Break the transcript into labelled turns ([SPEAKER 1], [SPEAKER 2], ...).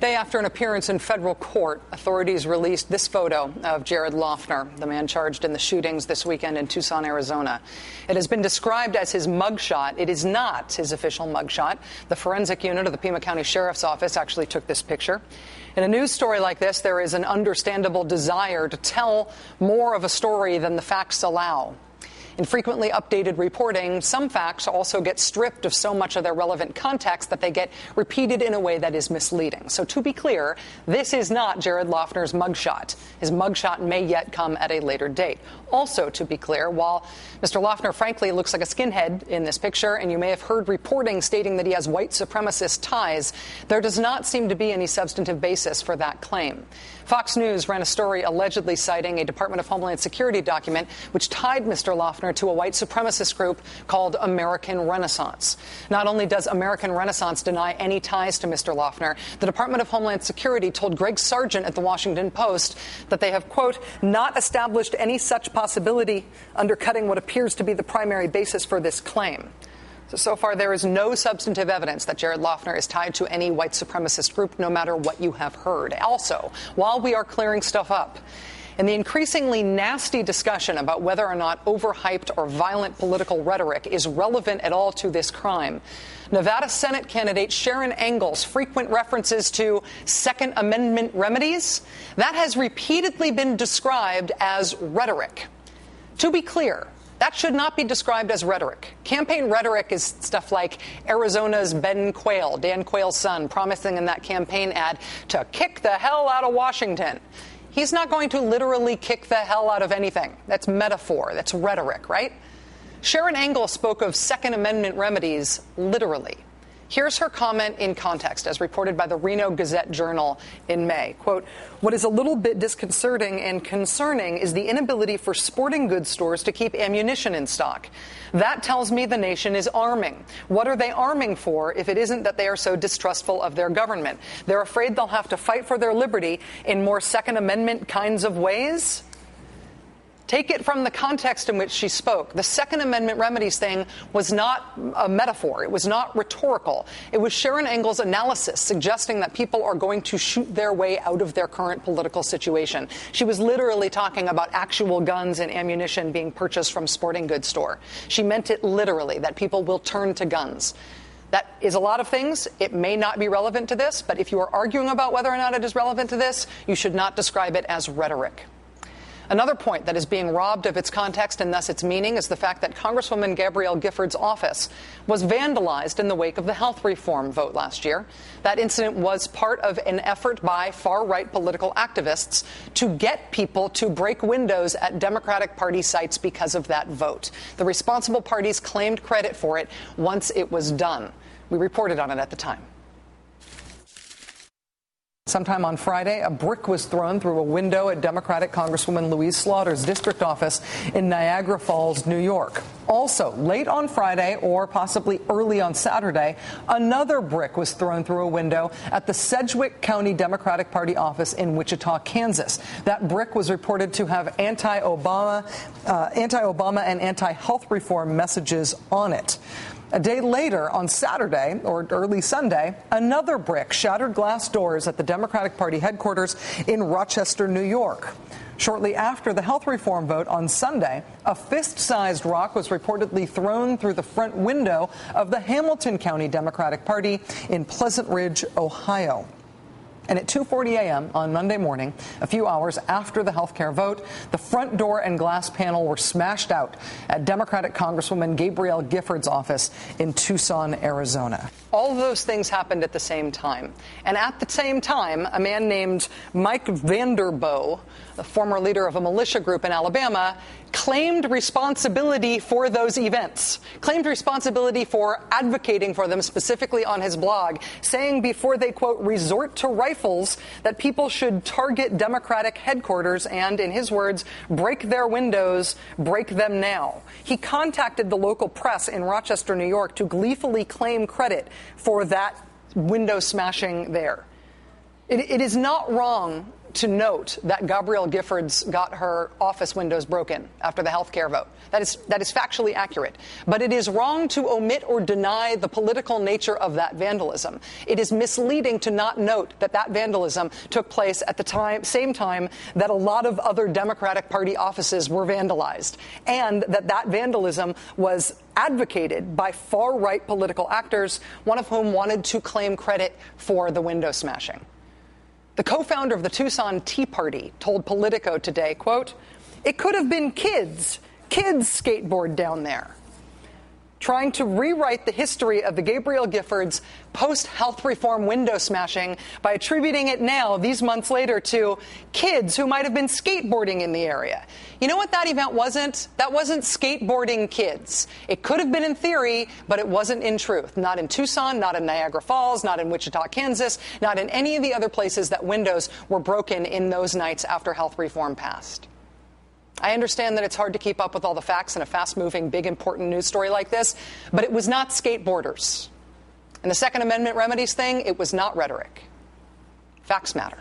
[SPEAKER 1] Day after an appearance in federal court, authorities released this photo of Jared Loughner, the man charged in the shootings this weekend in Tucson, Arizona. It has been described as his mugshot. It is not his official mugshot. The forensic unit of the Pima County Sheriff's Office actually took this picture. In a news story like this, there is an understandable desire to tell more of a story than the facts allow. In frequently updated reporting, some facts also get stripped of so much of their relevant context that they get repeated in a way that is misleading. So to be clear, this is not Jared Loughner's mugshot. His mugshot may yet come at a later date. Also, to be clear, while Mr. Loughner frankly looks like a skinhead in this picture, and you may have heard reporting stating that he has white supremacist ties, there does not seem to be any substantive basis for that claim. Fox News ran a story allegedly citing a Department of Homeland Security document which tied Mr. Loughner to a white supremacist group called American Renaissance. Not only does American Renaissance deny any ties to Mr. Loughner, the Department of Homeland Security told Greg Sargent at the Washington Post that they have, quote, not established any such possibility, undercutting what appears to be the primary basis for this claim. So far, there is no substantive evidence that Jared Loughner is tied to any white supremacist group, no matter what you have heard. Also, while we are clearing stuff up, in the increasingly nasty discussion about whether or not overhyped or violent political rhetoric is relevant at all to this crime, Nevada Senate candidate Sharon Engel's frequent references to Second Amendment remedies, that has repeatedly been described as rhetoric. To be clear, that should not be described as rhetoric. Campaign rhetoric is stuff like Arizona's Ben Quayle, Dan Quayle's son, promising in that campaign ad to kick the hell out of Washington. He's not going to literally kick the hell out of anything. That's metaphor. That's rhetoric, right? Sharon Engel spoke of Second Amendment remedies literally. Here's her comment in context, as reported by the Reno Gazette-Journal in May. Quote, what is a little bit disconcerting and concerning is the inability for sporting goods stores to keep ammunition in stock. That tells me the nation is arming. What are they arming for if it isn't that they are so distrustful of their government? They're afraid they'll have to fight for their liberty in more Second Amendment kinds of ways? Take it from the context in which she spoke. The Second Amendment remedies thing was not a metaphor. It was not rhetorical. It was Sharon Engel's analysis suggesting that people are going to shoot their way out of their current political situation. She was literally talking about actual guns and ammunition being purchased from sporting goods store. She meant it literally, that people will turn to guns. That is a lot of things. It may not be relevant to this, but if you are arguing about whether or not it is relevant to this, you should not describe it as rhetoric. Another point that is being robbed of its context and thus its meaning is the fact that Congresswoman Gabrielle Gifford's office was vandalized in the wake of the health reform vote last year. That incident was part of an effort by far-right political activists to get people to break windows at Democratic Party sites because of that vote. The responsible parties claimed credit for it once it was done. We reported on it at the time. Sometime on Friday, a brick was thrown through a window at Democratic Congresswoman Louise Slaughter's district office in Niagara Falls, New York. Also, late on Friday, or possibly early on Saturday, another brick was thrown through a window at the Sedgwick County Democratic Party office in Wichita, Kansas. That brick was reported to have anti-Obama and anti-health reform messages on it. A day later, on Saturday, or early Sunday, another brick shattered glass doors at the Democratic Party headquarters in Rochester, New York. Shortly after the health reform vote on Sunday, a fist-sized rock was reportedly thrown through the front window of the Hamilton County Democratic Party in Pleasant Ridge, Ohio. And at 2:40 a.m. on Monday morning, a few hours after the health care vote, the front door and glass panel were smashed out at Democratic Congresswoman Gabrielle Gifford's office in Tucson, Arizona. All of those things happened at the same time. And at the same time, a man named Mike Vanderboe, the former leader of a militia group in Alabama, claimed responsibility for those events, claimed responsibility for advocating for them specifically on his blog, saying before they, quote, resort to rifles, that people should target Democratic headquarters and, in his words, break their windows, break them now. He contacted the local press in Rochester, New York, to gleefully claim credit for that window smashing there. It is not wrong to note that Gabrielle Giffords got her office windows broken after the health care vote. That is factually accurate. But it is wrong to omit or deny the political nature of that vandalism. It is misleading to not note that that vandalism took place at the same time that a lot of other Democratic Party offices were vandalized, and that vandalism was advocated by far-right political actors, one of whom wanted to claim credit for the window smashing. The co-founder of the Tucson Tea Party told Politico today, quote, "It could have been kids skateboard down there," trying to rewrite the history of the Gabrielle Giffords post-health reform window smashing by attributing it now, these months later, to kids who might have been skateboarding in the area. You know what that event wasn't? That wasn't skateboarding kids. It could have been in theory, but it wasn't in truth. Not in Tucson, not in Niagara Falls, not in Wichita, Kansas, not in any of the other places that windows were broken in those nights after health reform passed. I understand that it's hard to keep up with all the facts in a fast-moving, big, important news story like this, but it was not skateboarders. And the Second Amendment remedies thing, it was not rhetoric. Facts matter.